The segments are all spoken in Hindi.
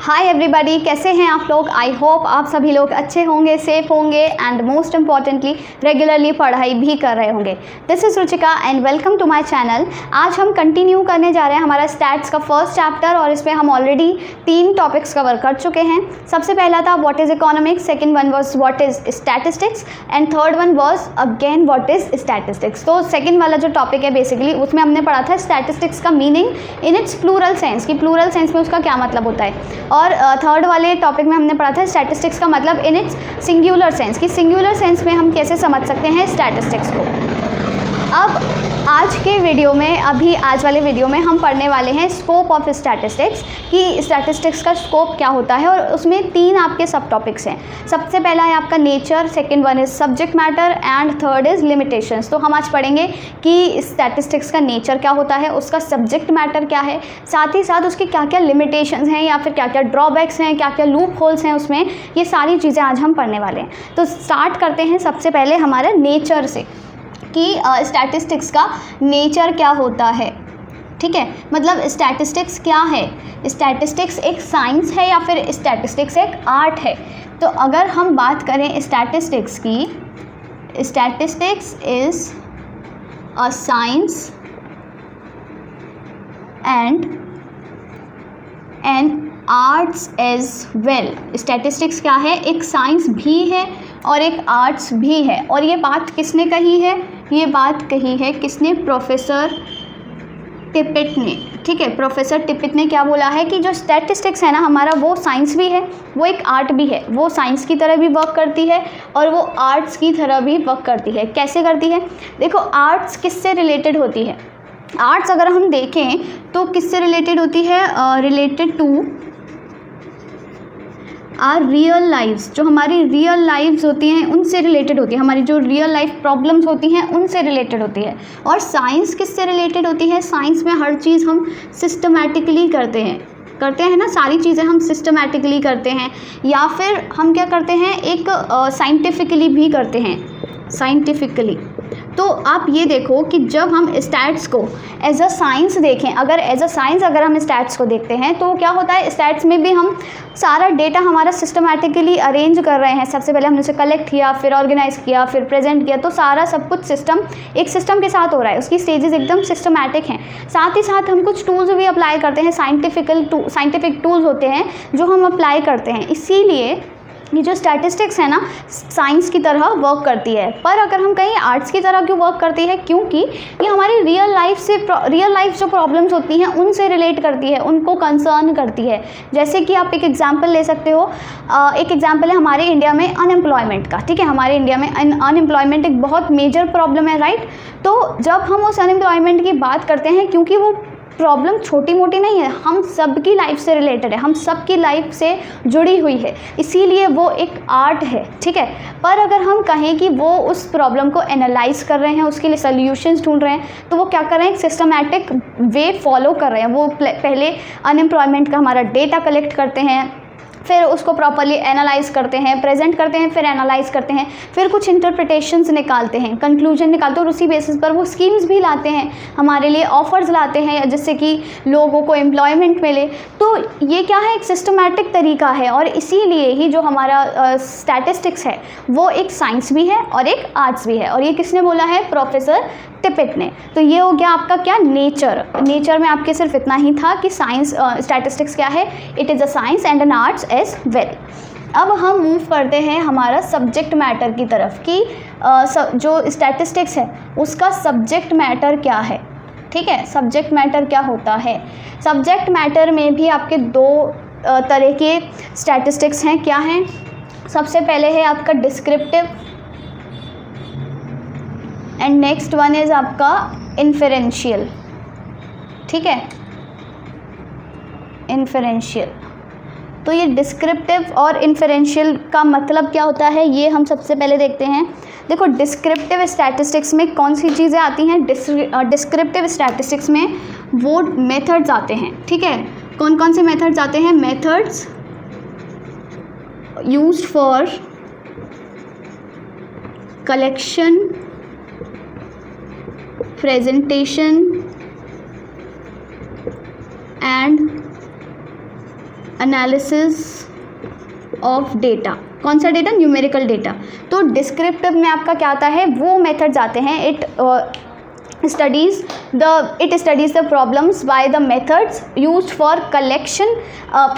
हाय एवरीबॉडी, कैसे हैं आप लोग। आई होप आप सभी लोग अच्छे होंगे, सेफ होंगे एंड मोस्ट इम्पॉर्टेंटली रेगुलरली पढ़ाई भी कर रहे होंगे। This is Ruchika and welcome to my channel. आज हम कंटिन्यू करने जा रहे हैं हमारा स्टैट्स का फर्स्ट चैप्टर और इसमें हम ऑलरेडी 3 टॉपिक्स कवर कर चुके हैं। सबसे पहला था what is economics, second one was what is statistics and third one was again what is statistics. तो सेकेंड वाला जो टॉपिक है बेसिकली उसमें हमने पढ़ा था स्टैटिस्टिक्स का meaning in its plural sense, कि प्लूरल सेंस में उसका क्या मतलब होता है। और थर्ड वाले टॉपिक में हमने पढ़ा था स्टैटिस्टिक्स का मतलब इन इट्स सिंगुलर सेंस, कि सिंगुलर सेंस में हम कैसे समझ सकते हैं स्टैटिस्टिक्स को। अब आज के वीडियो में, आज वाले वीडियो में हम पढ़ने वाले हैं स्कोप ऑफ स्टैटिस्टिक्स, कि स्टैटिस्टिक्स का स्कोप क्या होता है। और उसमें 3 आपके सब टॉपिक्स हैं। सबसे पहला है आपका nature, second one is subject matter and third is limitations. तो हम आज पढ़ेंगे कि स्टैटिस्टिक्स का नेचर क्या होता है, उसका सब्जेक्ट मैटर क्या है, साथ ही साथ उसके क्या क्या लिमिटेशंस हैं या फिर क्या क्या ड्रॉबैक्स हैं, क्या क्या लूप होल्स हैं उसमें। ये सारी चीज़ें आज हम पढ़ने वाले हैं। तो स्टार्ट करते हैं सबसे पहले हमारे नेचर से, कि स्टैटिस्टिक्स का नेचर क्या होता है। ठीक है, मतलब स्टैटिस्टिक्स क्या है। स्टैटिस्टिक्स एक साइंस है या फिर स्टैटिस्टिक्स एक आर्ट है। तो अगर हम बात करें स्टैटिस्टिक्स की, statistics is a science and an arts as well. Statistics क्या है, एक साइंस भी है और एक आर्ट्स भी है। और ये बात किसने कही है, ये बात कही है किसने, प्रोफेसर टिपिट ने। ठीक है, प्रोफेसर टिपिट ने क्या बोला है कि जो स्टैटिस्टिक्स है ना हमारा, वो साइंस भी है, वो एक आर्ट भी है। वो साइंस की तरह भी वर्क करती है और वो आर्ट्स की तरह भी वर्क करती है। कैसे करती है, देखो आर्ट्स किससे रिलेटेड होती है। आर्ट्स अगर हम देखें तो किससे रिलेटेड होती है, related to our real lifes. जो हमारी रियल लाइफ्स होती हैं उनसे रिलेटेड होती है, हमारी जो रियल लाइफ प्रॉब्लम्स होती हैं उनसे रिलेटेड होती है। और साइंस किससे रिलेटेड होती है, साइंस में हर चीज़ हम सिस्टमैटिकली करते हैं ना, सारी चीज़ें हम सिस्टमैटिकली करते हैं या फिर हम क्या करते हैं, एक साइंटिफिकली भी करते हैं, साइंटिफिकली। तो आप ये देखो कि जब हम स्टैट्स को एज अ साइंस देखें, अगर एज अ साइंस अगर हम स्टैट्स को देखते हैं तो क्या होता है, स्टैट्स में भी हम सारा डेटा हमारा सिस्टमैटिकली अरेंज कर रहे हैं। सबसे पहले हमने उसे कलेक्ट किया, फिर ऑर्गेनाइज किया, फिर प्रेजेंट किया। तो सारा सब कुछ एक सिस्टम के साथ हो रहा है, उसकी स्टेजेस एकदम सिस्टमैटिक हैं। साथ ही साथ हम कुछ टूल्स भी अप्लाई करते हैं, साइंटिफिक टूल्स होते हैं जो हम अप्लाई करते हैं। इसीलिए ये जो स्टैटिस्टिक्स है ना साइंस की तरह वर्क करती है। पर अगर हम कहीं आर्ट्स की तरह क्यों वर्क करती है, क्योंकि ये हमारी रियल लाइफ जो प्रॉब्लम्स होती हैं उनसे रिलेट करती है, उनको कंसर्न करती है। जैसे कि आप एक एग्जांपल ले सकते हो, एक एग्जांपल है हमारे इंडिया में अनएम्प्लॉयमेंट का। ठीक है, हमारे इंडिया में अनएम्प्लॉयमेंट एक बहुत मेजर प्रॉब्लम है, राइट। तो जब हम उस अनएम्प्लॉयमेंट की बात करते हैं, क्योंकि वो प्रॉब्लम छोटी मोटी नहीं है, हम सबकी लाइफ से रिलेटेड है, हम सबकी लाइफ से जुड़ी हुई है, इसीलिए वो एक आर्ट है। ठीक है, पर अगर हम कहें कि वो उस प्रॉब्लम को एनालाइज कर रहे हैं, उसके लिए सॉल्यूशंस ढूंढ रहे हैं, तो वो क्या कर रहे हैं, एक सिस्टमैटिक वे फॉलो कर रहे हैं। वो पहले अनएम्प्लॉयमेंट का हमारा डेटा कलेक्ट करते हैं, फिर उसको प्रॉपरली एनालाइज करते हैं, प्रेजेंट करते हैं, फिर एनालाइज करते हैं, फिर कुछ इंटरप्रिटेशंस निकालते हैं, कंक्लूजन निकालते हैं और उसी बेसिस पर वो स्कीम्स भी लाते हैं, हमारे लिए ऑफर्स लाते हैं जिससे कि लोगों को एम्प्लॉयमेंट मिले। तो ये क्या है, एक सिस्टमैटिक तरीका है। और इसीलिए ही जो हमारा स्टैटिस्टिक्स है वो एक साइंस भी है और एक आर्ट्स भी है। और ये किसने बोला है, प्रोफेसर टिपिट ने। तो ये हो गया आपका क्या, नेचर में आपके सिर्फ इतना ही था कि साइंस स्टैटिस्टिक्स क्या है, it is a science and an arts as well. अब हम मूव करते हैं हमारा सब्जेक्ट मैटर की तरफ, कि जो स्टैटिस्टिक्स है उसका सब्जेक्ट मैटर क्या है। ठीक है, सब्जेक्ट मैटर क्या होता है। सब्जेक्ट मैटर में भी आपके 2 तरह के स्टैटिस्टिक्स हैं। क्या हैं, सबसे पहले है आपका descriptive and next one is आपका इन्फेरेंशियल। ठीक है, इन्फेरेंशियल। तो ये डिस्क्रिप्टिव और इन्फेरेंशियल का मतलब क्या होता है, ये हम सबसे पहले देखते हैं। देखो डिस्क्रिप्टिव स्टैटिस्टिक्स में कौन सी चीज़ें आती हैं, डिस्क्रिप्टिव स्टैटिस्टिक्स में वो मेथड्स आते हैं। ठीक है, कौन कौन से मेथड्स आते हैं, methods used for collection, presentation and analysis of data. कौन सा डेटा? Numerical data. तो डिस्क्रिप्टिव में आपका क्या आता है? वो मेथड्स आते हैं, it studies the problems by the methods used for collection,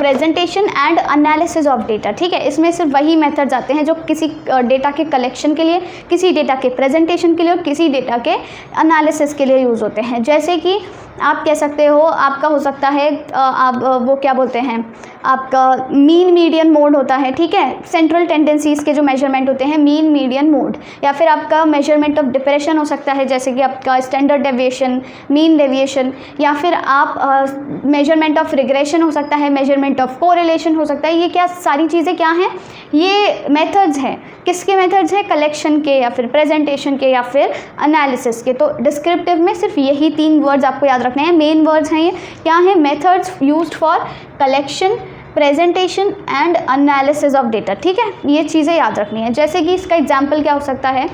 presentation and analysis of data। ठीक है, इसमें सिर्फ वही मेथड्स आते हैं जो किसी डेटा के कलेक्शन के लिए, किसी डेटा के प्रेजेंटेशन के लिए और किसी डेटा के एनालिसिस के लिए यूज़ होते हैं। जैसे कि आप कह सकते हो, आपका हो सकता है आप वो क्या बोलते हैं, आपका मीन मीडियन मोड होता है। ठीक है, सेंट्रल टेंडेंसीज़ के जो मेजरमेंट होते हैं, मीन मीडियन मोड। या फिर आपका मेजरमेंट ऑफ डिप्रेशन हो सकता है, जैसे कि आपका स्टैंडर्ड डेविएशन, मीन डेविएशन। या फिर आप मेजरमेंट ऑफ रिग्रेशन हो सकता है, मेजरमेंट ऑफ कोरिलेशन हो सकता है। ये क्या सारी चीज़ें क्या हैं? ये मेथड्स हैं। किसके मेथड्स हैं? कलेक्शन के, या फिर प्रेजेंटेशन के, या फिर एनालिसिस के। तो डिस्क्रिप्टिव में सिर्फ यही 3 वर्ड्स आपको याद रखने हैं। मेन वर्ड्स हैं ये क्या हैं? Methods used for collection, presentation and analysis of data. ठीक है, ये चीज़ें याद रखनी है। जैसे कि इसका एग्जाम्पल क्या हो सकता है,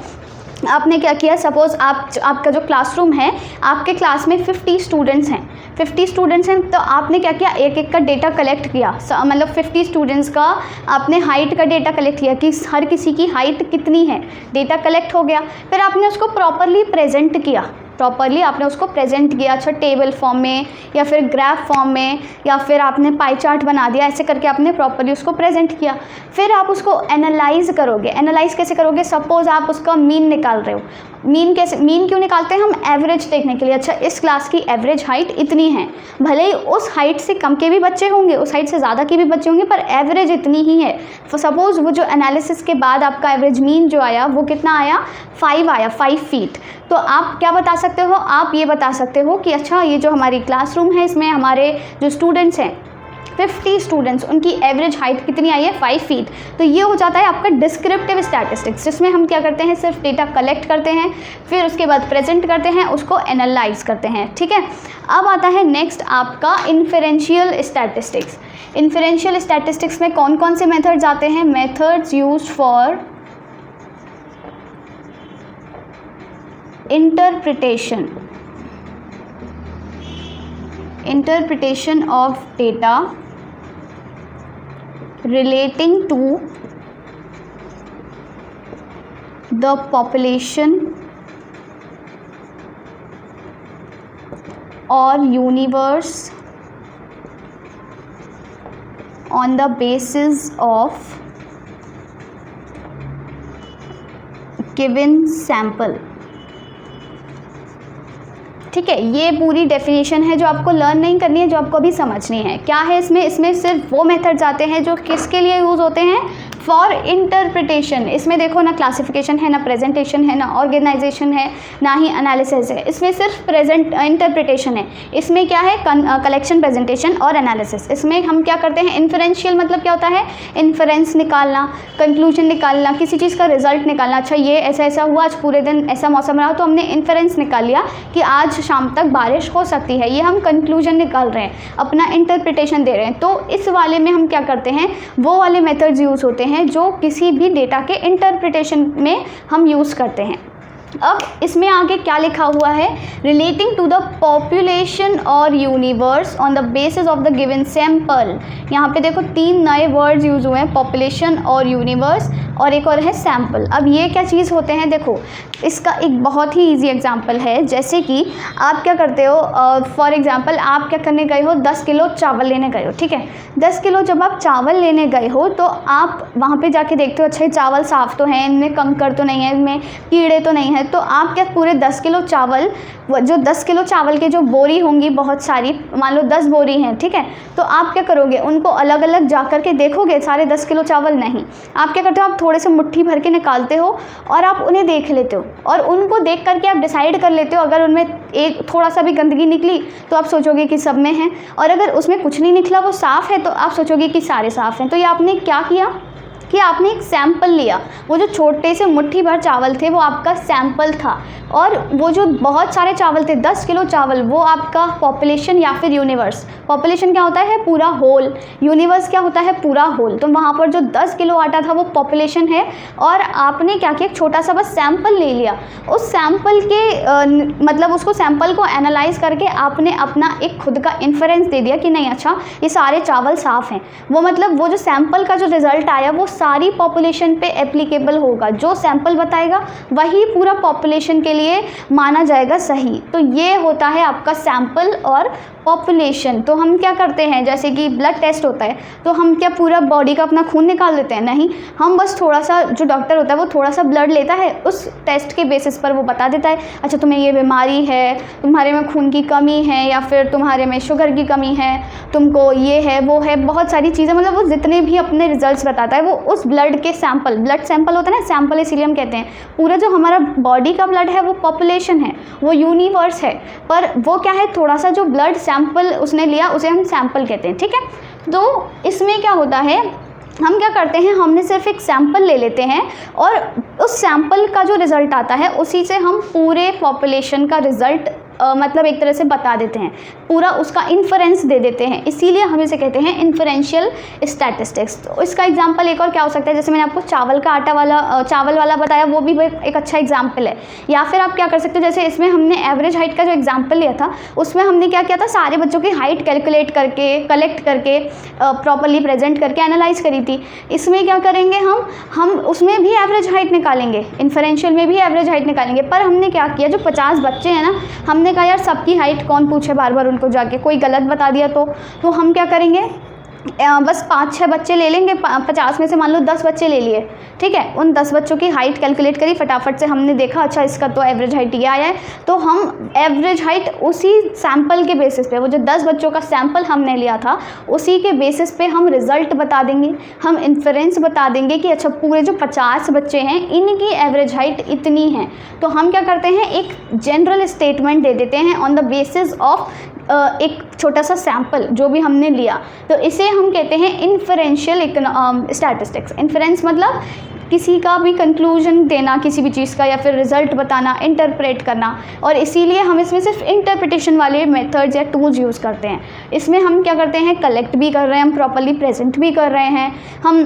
आपने क्या किया, सपोज़ आपका जो क्लासरूम है, आपके क्लास में 50 स्टूडेंट्स हैं, 50 स्टूडेंट्स हैं। तो आपने क्या किया, एक एक का डेटा कलेक्ट किया, मतलब 50 स्टूडेंट्स का आपने हाइट का डेटा कलेक्ट किया कि हर किसी की हाइट कितनी है। डेटा कलेक्ट हो गया, फिर आपने उसको प्रॉपरली प्रेजेंट किया, आपने उसको प्रेजेंट किया। अच्छा, टेबल फॉर्म में या फिर ग्राफ फॉर्म में, या फिर आपने पाई चार्ट बना दिया, ऐसे करके आपने प्रॉपरली उसको प्रेजेंट किया। फिर आप उसको एनालाइज करोगे। एनालाइज कैसे करोगे? सपोज़ आप उसका मीन निकाल रहे हो। मीन क्यों निकालते हैं हम? एवरेज देखने के लिए। अच्छा, इस क्लास की एवरेज हाइट इतनी है, भले ही उस हाइट से कम के भी बच्चे होंगे, उस हाइट से ज़्यादा के भी बच्चे होंगे, पर एवरेज इतनी ही है। सपोज़ वो जो एनालिसिस के बाद आपका एवरेज मीन जो आया वो कितना आया? 5 आया, 5 फीट। तो आप क्या बता सकते हो? आप ये बता सकते हो कि अच्छा, ये जो हमारी क्लासरूम है, इसमें हमारे जो स्टूडेंट्स हैं 50 स्टूडेंट्स, उनकी एवरेज हाइट कितनी आई है? 5 फीट। तो ये हो जाता है आपका डिस्क्रिप्टिव स्टैटिस्टिक्स, जिसमें हम क्या करते हैं, सिर्फ डेटा कलेक्ट करते हैं, फिर उसके बाद प्रेजेंट करते हैं, उसको एनालाइज करते हैं। ठीक है, अब आता है नेक्स्ट आपका इन्फरेंशियल स्टैटिस्टिक्स। इन्फरेंशियल स्टैटिस्टिक्स में कौन कौन से मेथड्स आते हैं? Methods used for interpretation of data relating to the population or universe on the basis of given sample। ठीक है, ये पूरी डेफिनेशन है जो आपको लर्न नहीं करनी है, जो आपको अभी समझनी है। क्या है इसमें सिर्फ वो मेथड्स आते हैं जो किसके लिए यूज़ होते हैं? For interpretation. इसमें देखो ना क्लासिफिकेशन है, ना प्रेजेंटेशन है, ना ऑर्गेनाइजेशन है, ना ही एनालिसिस है। इसमें सिर्फ इंटरप्रिटेशन है। इसमें क्या है? कलेक्शन, प्रेजेंटेशन और एनालिसिस। इसमें हम क्या करते हैं? इन्फरेंशियल मतलब क्या होता है? इन्फरेंस निकालना, कंक्लूजन निकालना, किसी चीज़ का रिजल्ट निकालना। अच्छा, ये ऐसा ऐसा हुआ, आज पूरे दिन ऐसा मौसम रहा, तो हमने इन्फरेंस निकाल लिया कि आज शाम तक बारिश हो सकती है। ये हम कंक्लूजन निकाल रहे हैं, अपना इंटरप्रिटेशन दे रहे हैं। तो इस वाले में हम क्या करते हैं? वो वाले मेथड्स यूज़ होते हैं जो किसी भी डेटा के इंटरप्रिटेशन में हम यूज़ करते हैं। अब इसमें आगे क्या लिखा हुआ है? रिलेटिंग टू द पॉपुलेशन और universe on the basis of the given sample. यहाँ पे देखो 3 नए वर्ड्स यूज़ हुए हैं, पॉपुलेशन और यूनिवर्स, और एक और है सैंपल। अब ये क्या चीज़ होते हैं? देखो, इसका एक बहुत ही इजी एग्जांपल है। जैसे कि आप क्या करते हो, फॉर एग्जांपल आप क्या करने गए हो? 10 किलो चावल लेने गए हो। ठीक है, 10 किलो जब आप चावल लेने गए हो तो आप वहाँ पे जाके देखते हो, अच्छा ये चावल साफ़ तो हैं, इनमें कंकड़ तो नहीं है, इनमें कीड़े तो नहीं है। तो आप क्या पूरे 10 किलो चावल, जो 10 किलो चावल के जो बोरी होंगी बहुत सारी, मान लो 10 बोरी हैं, ठीक है, तो आप क्या करोगे? उनको अलग अलग जा कर के देखोगे, सारे 10 किलो चावल नहीं। आप क्या करते हो? आप थोड़े से मुट्ठी भर के निकालते हो और आप उन्हें देख लेते हो, और उनको देख करके आप डिसाइड कर लेते हो। अगर उनमें एक थोड़ा सा भी गंदगी निकली तो आप सोचोगे कि सब में है, और अगर उसमें कुछ नहीं निकला, वो साफ़ है, तो आप सोचोगे कि सारे साफ़ हैं। तो ये आपने क्या किया? कि आपने एक सैंपल लिया, वो जो छोटे से मुट्ठी भर चावल थे वो आपका सैंपल था, और वो जो बहुत सारे चावल थे 10 किलो चावल, वो आपका पॉपुलेशन या फिर यूनिवर्स। पॉपुलेशन क्या होता है? पूरा होल। यूनिवर्स क्या होता है? पूरा होल। तो वहाँ पर जो 10 किलो आटा था वो पॉपुलेशन है, और आपने क्या किया, एक छोटा सा बस सैंपल ले लिया। उस सैंपल के मतलब उसको सैंपल को एनालाइज करके आपने अपना एक खुद का इन्फरेंस दे दिया कि नहीं अच्छा ये सारे चावल साफ़ हैं। वो मतलब वो जो सैंपल का जो रिज़ल्ट आया वो सारी पॉपुलेशन पे एप्लीकेबल होगा। जो सैंपल बताएगा वही पूरा पॉपुलेशन के लिए माना जाएगा सही। तो ये होता है आपका सैंपल और पॉपुलेशन। तो हम क्या करते हैं, जैसे कि ब्लड टेस्ट होता है, तो हम क्या पूरा बॉडी का अपना खून निकाल लेते हैं? नहीं, हम बस थोड़ा सा, जो डॉक्टर होता है वो थोड़ा सा ब्लड लेता है, उस टेस्ट के बेसिस पर वो बता देता है अच्छा तुम्हें ये बीमारी है, तुम्हारे में खून की कमी है, या फिर तुम्हारे में शुगर की कमी है, तुमको ये है वो है, बहुत सारी चीज़ें, मतलब वो जितने भी अपने रिजल्ट्स बताता है वो उस ब्लड के सैंपल, ब्लड सैंपल होता है ना, सैंपल इसीलिए हम कहते हैं। पूरा जो हमारा बॉडी का ब्लड है वो पॉपुलेशन है, वो यूनिवर्स है, पर वो क्या है, थोड़ा सा जो ब्लड सैंपल उसने लिया उसे हम सैंपल कहते हैं। ठीक है, तो इसमें क्या होता है, हम क्या करते हैं, हमने सिर्फ एक सैंपल ले लेते हैं और उस सैंपल का जो रिज़ल्ट आता है उसी से हम पूरे पॉपुलेशन का रिज़ल्ट मतलब एक तरह से बता देते हैं, पूरा उसका इन्फरेंस दे देते हैं। इसीलिए हम इसे कहते हैं इन्फरेंशियल स्टैटिस्टिक्स। तो इसका एग्जांपल एक और क्या हो सकता है, जैसे मैंने आपको चावल का आटा वाला चावल वाला बताया, वो भी एक अच्छा एग्जाम्पल है। या फिर आप क्या कर सकते हो, जैसे इसमें हमने एवरेज हाइट का जो एग्जाम्पल लिया था, उसमें हमने क्या किया था, सारे बच्चों की हाइट कैलकुलेट करके, कलेक्ट करके, प्रॉपरली प्रेजेंट करके एनालाइज करी थी। इसमें क्या करेंगे, हम उसमें भी एवरेज हाइट निकालेंगे, इन्फरेंशियल में भी एवरेज हाइट निकालेंगे। पर हमने क्या किया, जो 50 बच्चे हैं ना, हमने कहा यार सबकी हाइट कौन पूछे बार बार उनको जाके, कोई गलत बता दिया तो हम क्या करेंगे, बस 5-6 बच्चे ले लेंगे, 50 में से मान लो 10 बच्चे ले लिए, ठीक है, उन 10 बच्चों की हाइट कैलकुलेट करी फटाफट से, हमने देखा अच्छा इसका तो एवरेज हाइट ये आया है, तो हम एवरेज हाइट उसी सैंपल के बेसिस पे, वो जो 10 बच्चों का सैंपल हमने लिया था उसी के बेसिस पे हम रिज़ल्ट बता देंगे, हम इन्फरेंस बता देंगे कि अच्छा पूरे जो 50 बच्चे हैं इनकी एवरेज हाइट इतनी है। तो हम क्या करते हैं, एक जनरल स्टेटमेंट दे देते हैं ऑन द बेसिस ऑफ एक छोटा सा सैंपल जो भी हमने लिया। तो इसे हम कहते हैं इन्फरेंशियल स्टैटिस्टिक्स। इन्फरेंस मतलब किसी का भी कंक्लूजन देना किसी भी चीज़ का, या फिर रिज़ल्ट बताना, इंटरप्रेट करना, और इसीलिए हम इसमें सिर्फ इंटरप्रिटेशन वाले मेथड्स या टूल्स यूज़ करते हैं। इसमें हम क्या करते हैं, कलेक्ट भी कर रहे हैं, हम प्रॉपरली प्रेजेंट भी कर रहे हैं, हम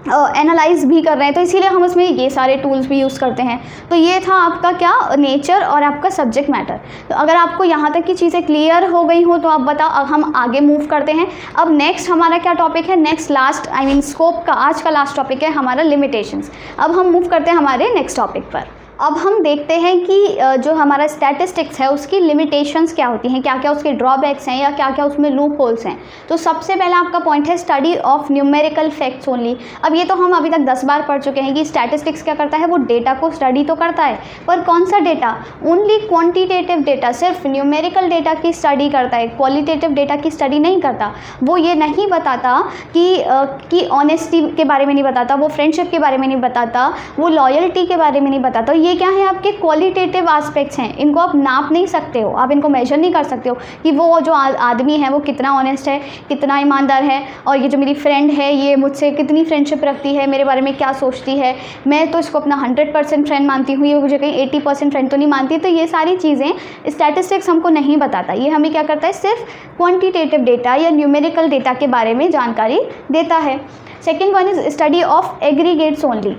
एनालाइज भी कर रहे हैं, तो इसीलिए हम उसमें ये सारे टूल्स भी यूज़ करते हैं। तो ये था आपका क्या, नेचर और आपका सब्जेक्ट मैटर। तो अगर आपको यहाँ तक की चीज़ें क्लियर हो गई हो तो आप बताओ, अब हम आगे मूव करते हैं। अब नेक्स्ट हमारा क्या टॉपिक है, नेक्स्ट लास्ट स्कोप का आज का लास्ट टॉपिक है हमारा लिमिटेशंस। अब हम मूव करते हैं हमारे नेक्स्ट टॉपिक पर। अब हम देखते हैं कि जो हमारा स्टैटिस्टिक्स है उसकी लिमिटेशंस क्या होती हैं, क्या क्या उसके ड्रॉबैक्स हैं, या क्या क्या उसमें लूप होल्स हैं। तो सबसे पहला आपका पॉइंट है study of numerical facts only. अब ये तो हम अभी तक 10 बार पढ़ चुके हैं कि स्टैटिस्टिक्स क्या करता है, वो डेटा को स्टडी तो करता है, पर कौन सा डेटा, ओनली क्वान्टिटेटिव डेटा, सिर्फ न्यूमेरिकल डेटा की स्टडी करता है, क्वालिटेटिव डेटा की स्टडी नहीं करता। वो ये नहीं बताता कि ऑनेस्टी के बारे में नहीं बताता, वो फ्रेंडशिप के बारे में नहीं बताता, वो लॉयल्टी के बारे में नहीं बताता। ये क्या है, आपके क्वालिटेटिव एस्पेक्ट्स हैं, इनको आप नाप नहीं सकते हो, आप इनको मेजर नहीं कर सकते हो कि वो जो आदमी है वो कितना ऑनेस्ट है, कितना ईमानदार है, और ये जो मेरी फ्रेंड है ये मुझसे कितनी फ्रेंडशिप रखती है, मेरे बारे में क्या सोचती है, मैं तो इसको अपना 100% फ्रेंड मानती हूँ, ये मुझे कहीं 80% फ्रेंड तो नहीं मानती। तो ये सारी चीज़ें स्टैटिस्टिक्स हमको नहीं बताता, ये हमें क्या करता है, सिर्फ क्वान्टिटेटिव डेटा या न्यूमेरिकल डेटा के बारे में जानकारी देता है। Second one is study of aggregates only.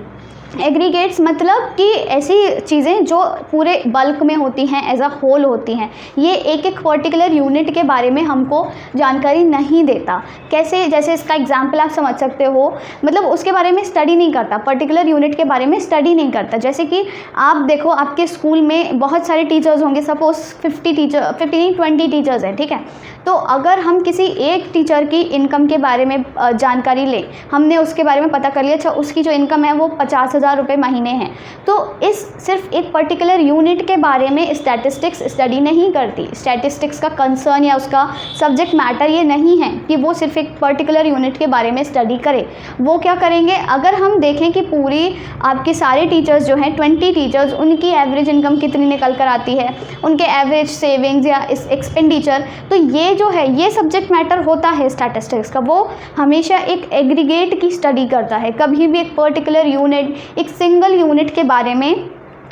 Aggregates मतलब कि ऐसी चीज़ें जो पूरे बल्क में होती हैं, एज अ होल होती हैं, ये एक एक पर्टिकुलर यूनिट के बारे में हमको जानकारी नहीं देता। कैसे, जैसे इसका एग्जांपल आप समझ सकते हो, मतलब उसके बारे में स्टडी नहीं करता, पर्टिकुलर यूनिट के बारे में स्टडी नहीं करता। जैसे कि आप देखो आपके स्कूल में बहुत सारे टीचर्स होंगे, सपोज 20 टीचर्स हैं, ठीक है, तो अगर हम किसी एक टीचर की इनकम के बारे में जानकारी लें, हमने उसके बारे में पता कर लिया, अच्छा उसकी जो इनकम है वो 50,000 50,000 रुपये महीने हैं। तो इस सिर्फ एक पर्टिकुलर यूनिट के बारे में स्टैटिस्टिक्स स्टडी नहीं करती। स्टैटिस्टिक्स का कंसर्न या उसका सब्जेक्ट मैटर ये नहीं है कि वो सिर्फ एक पर्टिकुलर यूनिट के बारे में स्टडी करे। वो क्या करेंगे, अगर हम देखें कि पूरी आपके सारे टीचर्स जो हैं 20 टीचर्स, उनकी एवरेज इनकम कितनी निकल कर आती है, उनके एवरेज सेविंग्स या एक्सपेंडिचर, तो ये जो है ये सब्जेक्ट मैटर होता है स्टैटिस्टिक्स का। वो हमेशा एक एग्रीगेट की स्टडी करता है, कभी भी एक पर्टिकुलर यूनिट, एक सिंगल यूनिट के बारे में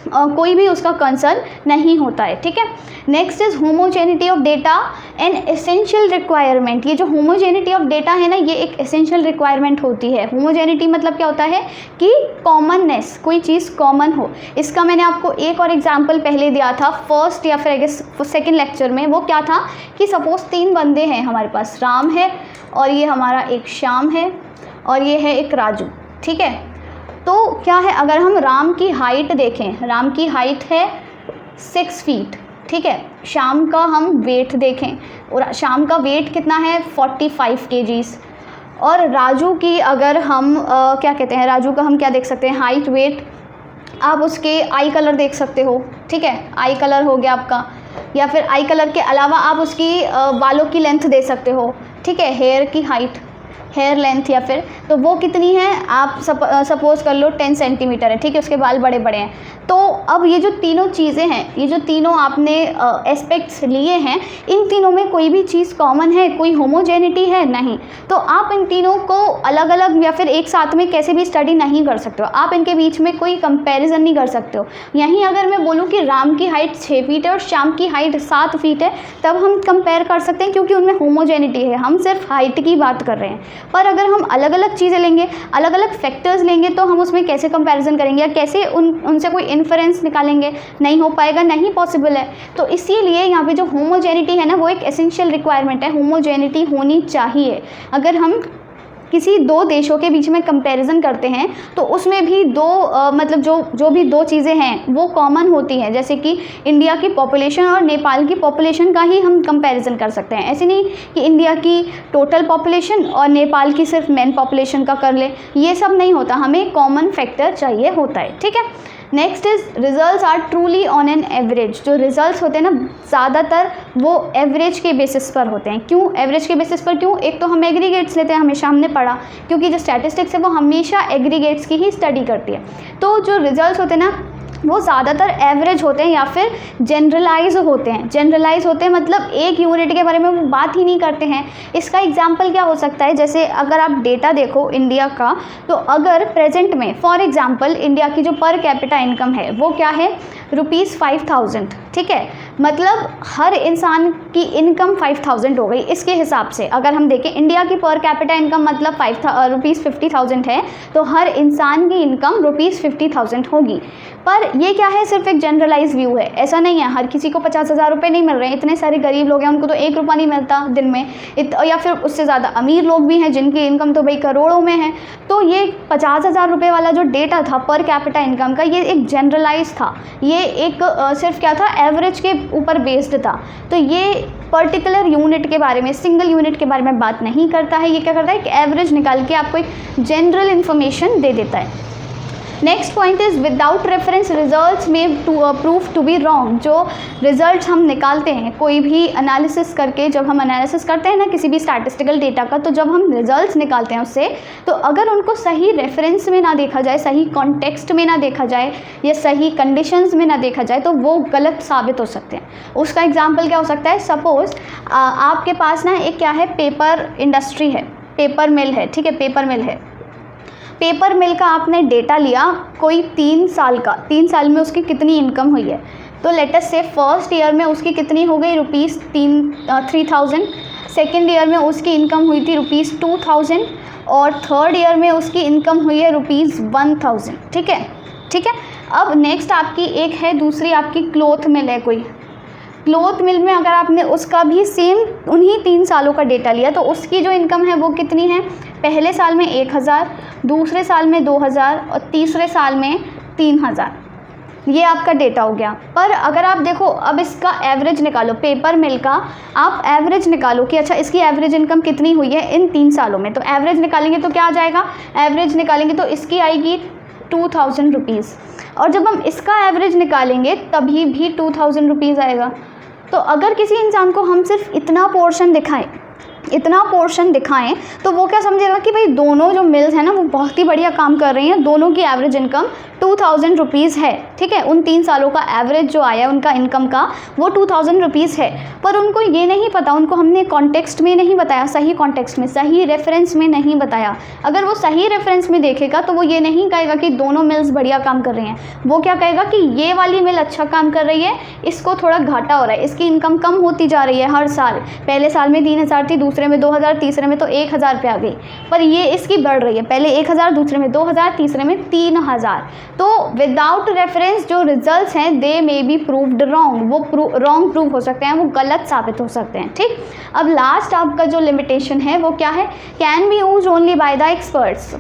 कोई भी उसका कंसर्न नहीं होता है। ठीक है, next is homogeneity of data and essential requirement. ये जो होमोजेनिटी ऑफ डेटा है ना, ये एक एसेंशियल रिक्वायरमेंट होती है। होमोजेनिटी मतलब क्या होता है कि कॉमननेस, कोई चीज़ कॉमन हो। इसका मैंने आपको एक और एग्जांपल पहले दिया था फर्स्ट या फिर आई गेस सेकेंड लेक्चर में। वो क्या था कि सपोज 3 बंदे हैं हमारे पास, राम है और ये हमारा एक श्याम है और ये है एक राजू। ठीक है, तो क्या है, अगर हम राम की हाइट देखें, राम की हाइट है 6 फीट। ठीक है, श्याम का हम वेट देखें और श्याम का वेट कितना है 45 kgs। और राजू की अगर हम क्या कहते हैं, राजू का हम क्या देख सकते हैं, हाइट, वेट, आप उसके आई कलर देख सकते हो। ठीक है, आई कलर हो गया आपका, या फिर आई कलर के अलावा आप उसकी बालों की लेंथ दे सकते हो। ठीक है, हेयर की हाइट, हेयर लेंथ, या फिर तो वो कितनी है, आप सपोज़ कर लो 10 सेंटीमीटर है। ठीक है, उसके बाल बड़े बड़े हैं। तो अब ये जो तीनों चीज़ें हैं, ये जो तीनों आपने एस्पेक्ट्स लिए हैं, इन तीनों में कोई भी चीज़ कॉमन है, कोई होमोजेनिटी है नहीं। तो आप इन तीनों को अलग अलग या फिर एक साथ में कैसे भी स्टडी नहीं कर सकते हो। आप इनके बीच में कोई कंपैरिजन नहीं कर सकते हो। यहीं अगर मैं बोलूँ कि राम की हाइट 6 फीट है और श्याम की हाइट 7 फीट है, तब हम कंपेयर कर सकते हैं क्योंकि उनमें होमोजेनिटी है। हम सिर्फ हाइट की बात कर रहे हैं। पर अगर हम अलग अलग चीज़ें लेंगे, अलग अलग फैक्टर्स लेंगे, तो हम उसमें कैसे कंपैरिजन करेंगे या कैसे उनसे कोई इन्फरेंस निकालेंगे, नहीं हो पाएगा, नहीं पॉसिबल है। तो इसीलिए यहाँ पे जो होमोजेनिटी है ना, वो एक एसेंशियल रिक्वायरमेंट है। होमोजेनिटी होनी चाहिए। अगर हम किसी 2 देशों के बीच में कंपैरिजन करते हैं तो उसमें भी मतलब जो भी 2 चीज़ें हैं वो कॉमन होती हैं। जैसे कि इंडिया की पॉपुलेशन और नेपाल की पॉपुलेशन का ही हम कंपैरिजन कर सकते हैं। ऐसे नहीं कि इंडिया की टोटल पॉपुलेशन और नेपाल की सिर्फ मेन पॉपुलेशन का कर ले, ये सब नहीं होता। हमें कॉमन फैक्टर चाहिए होता है। ठीक है, next is results are truly on an average. जो रिजल्ट्स होते हैं ना, ज़्यादातर वो एवरेज के बेसिस पर होते हैं। क्यों एवरेज के बेसिस पर? क्यों? एक तो हम एग्रीगेट्स लेते हैं, हमेशा हमने पढ़ा, क्योंकि जो स्टैटिस्टिक्स है वो हमेशा एग्रीगेट्स की ही स्टडी करती है। तो जो रिजल्ट्स होते हैं ना, वो ज़्यादातर एवरेज होते हैं या फिर जनरलाइज होते हैं। जनरलाइज होते हैं मतलब एक यूनिट के बारे में वो बात ही नहीं करते हैं। इसका एग्जांपल क्या हो सकता है, जैसे अगर आप डेटा देखो इंडिया का, तो अगर प्रेजेंट में फॉर एग्जांपल इंडिया की जो पर कैपिटा इनकम है वो क्या है, ₹5000। ठीक है, मतलब हर इंसान की इनकम 5000 हो गई। इसके हिसाब से अगर हम देखें, इंडिया की पर कैपिटा इनकम मतलब ₹50,000 है, तो हर इंसान की इनकम ₹50,000 होगी। पर ये क्या है, सिर्फ एक जनरलाइज व्यू है। ऐसा नहीं है, हर किसी को 50,000 रुपये नहीं मिल रहे हैं। इतने सारे गरीब लोग हैं, उनको तो 1 रुपया नहीं मिलता दिन में, या फिर उससे ज़्यादा अमीर लोग भी हैं जिनकी इनकम तो भाई करोड़ों में है। तो ये 50,000 रुपये वाला जो डेटा था पर कैपिटा इनकम का, ये एक जनरलाइज था। ये एक सिर्फ क्या था, एवरेज के ऊपर बेस्ड था। तो ये पर्टिकुलर यूनिट के बारे में, सिंगल यूनिट के बारे में बात नहीं करता है। ये क्या करता है, एक एवरेज निकाल के आपको एक जनरल इन्फॉर्मेशन दे देता है। Next point is without reference results में प्रूव टू बी रॉन्ग। जो रिजल्ट्स हम निकालते हैं कोई भी एनालिसिस करके, जब हम एनालिसिस करते हैं ना किसी भी स्टैटिस्टिकल डेटा का, तो जब हम रिजल्ट्स निकालते हैं उससे, तो अगर उनको सही रेफरेंस में ना देखा जाए, सही कॉन्टेक्स्ट में ना देखा जाए या सही कंडीशंस में ना देखा जाए, तो वो गलत साबित हो सकते हैं। उसका एग्जाम्पल क्या हो सकता है, सपोज़ आपके पास ना एक क्या है, पेपर इंडस्ट्री है, पेपर मिल है। ठीक है, पेपर मिल है। पेपर मिल का आपने डेटा लिया कोई 3 साल का, 3 साल में उसकी कितनी इनकम हुई है। तो लेट अस से फर्स्ट ईयर में उसकी कितनी हो गई, ₹3,000। सेकेंड ईयर में उसकी इनकम हुई थी ₹2,000 और थर्ड ईयर में उसकी इनकम हुई है ₹1,000। ठीक है, ठीक है। अब नेक्स्ट आपकी एक है, दूसरी आपकी क्लॉथ मिल है कोई। क्लॉथ मिल में अगर आपने उसका भी सेम उन्हीं 3 सालों का डेटा लिया, तो उसकी जो इनकम है वो कितनी है, पहले साल में 1,000, दूसरे साल में 2,000 और तीसरे साल में 3,000। ये आपका डेटा हो गया। पर अगर आप देखो, अब इसका एवरेज निकालो, पेपर मिल का आप एवरेज निकालो कि अच्छा इसकी एवरेज इनकम कितनी हुई है इन 3 सालों में। तो एवरेज निकालेंगे तो क्या आ जाएगा, एवरेज निकालेंगे तो इसकी आएगी 2000 रुपीज़, और जब हम इसका एवरेज निकालेंगे तभी भी 2000 रुपीज़ आएगा। तो अगर किसी इंसान को हम सिर्फ इतना पोर्शन दिखाएं तो वो क्या समझेगा कि भाई दोनों जो मिल्स हैं ना वो बहुत ही बढ़िया काम कर रही हैं, दोनों की एवरेज इनकम 2000 रुपीज़ है, ठीक है। उन 3 सालों का एवरेज जो आया उनका इनकम का वो 2000 रुपीज़ है, पर उनको ये नहीं पता, उनको हमने कॉन्टेक्स्ट में नहीं बताया, सही कॉन्टेक्स्ट में, सही रेफरेंस में नहीं बताया। अगर वो सही रेफरेंस में देखेगा तो वो ये नहीं कहेगा कि दोनों मिल्स बढ़िया काम कर रही हैं, वो क्या कहेगा कि ये वाली मिल अच्छा काम कर रही है, इसको थोड़ा घाटा हो रहा है, इसकी इनकम कम होती जा रही है हर साल, पहले साल में 3000 थी, दूसरे में 2000, तीसरे में तो 1000 पे आ गई, पर ये इसकी बढ़ रही है, पहले 1000, दूसरे में 2000, तीसरे में 3000। तो विदाउट रेफरेंस जो रिजल्ट्स हैं दे मे बी प्रूव्ड रॉन्ग, वो रॉन्ग प्रूव हो सकते हैं, वो गलत साबित हो सकते हैं, ठीक। अब लास्ट आपका जो लिमिटेशन है वो क्या है, can be used only by the experts.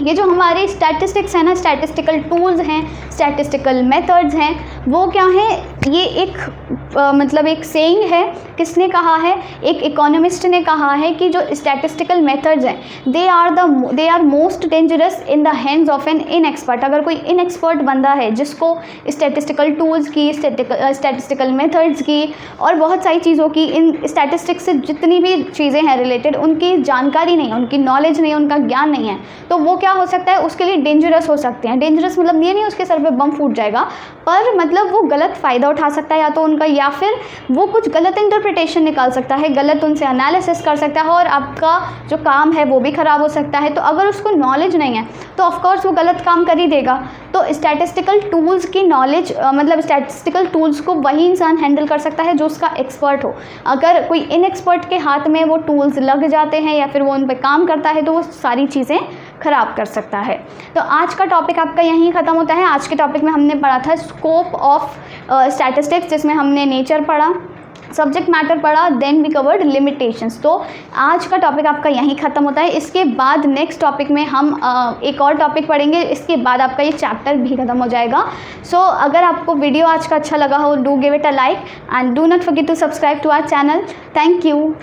ये जो हमारे स्टैटिस्टिक्स हैं ना, स्टैटिस्टिकल टूल्स हैं, स्टैटिस्टिकल मेथड्स हैं, वो क्या है, ये एक मतलब एक सेइंग है, किसने कहा है, एक इकोनॉमिस्ट ने कहा है कि जो स्टैटिस्टिकल मेथड्स हैं they are most dangerous in the hands of an inexpert. अगर कोई इनएक्सपर्ट बंदा है जिसको स्टैटिस्टिकल टूल्स की, स्टैटिस्टिकल मेथड्स की और बहुत सारी चीज़ों की, इन स्टैटिस्टिक्स से जितनी भी चीज़ें हैं रिलेटेड, उनकी जानकारी नहीं है, उनकी नॉलेज नहीं है, उनका ज्ञान नहीं है, तो वो क्या हो सकता है, उसके लिए डेंजरस हो सकते हैं। डेंजरस मतलब ये नहीं उसके सर पे बम फूट जाएगा, पर मतलब वो गलत फ़ायदा उठा सकता है या तो उनका, या फिर वो कुछ गलत इंटरप्रिटेशन निकाल सकता है, गलत उनसे एनालिसिस कर सकता है और आपका जो काम है वो भी ख़राब हो सकता है। तो अगर उसको नॉलेज नहीं है तो ऑफकोर्स वो गलत काम कर ही देगा। तो स्टैटिस्टिकल टूल्स की नॉलेज, मतलब स्टैटिस्टिकल टूल्स को वही इंसान हैंडल कर सकता है जो उसका एक्सपर्ट हो। अगर कोई इनएक्सपर्ट के हाथ में वो टूल्स लग जाते हैं या फिर वो उन पर काम करता है तो वो सारी चीज़ें ख़राब कर सकता है। तो आज का टॉपिक आपका यहीं ख़त्म होता है। आज के टॉपिक में हमने पढ़ा था स्कोप ऑफ स्टैटिस्टिक्स, जिसमें हमने नेचर पढ़ा, सब्जेक्ट मैटर पढ़ा, देन वी कवर्ड लिमिटेशंस। तो आज का टॉपिक आपका यहीं ख़त्म होता है। इसके बाद नेक्स्ट टॉपिक में हम एक और टॉपिक पढ़ेंगे, इसके बाद आपका ये चैप्टर भी ख़त्म हो जाएगा। सो अगर आपको वीडियो आज का अच्छा लगा हो, do give it a like and do not forget to subscribe to our channel. Thank you.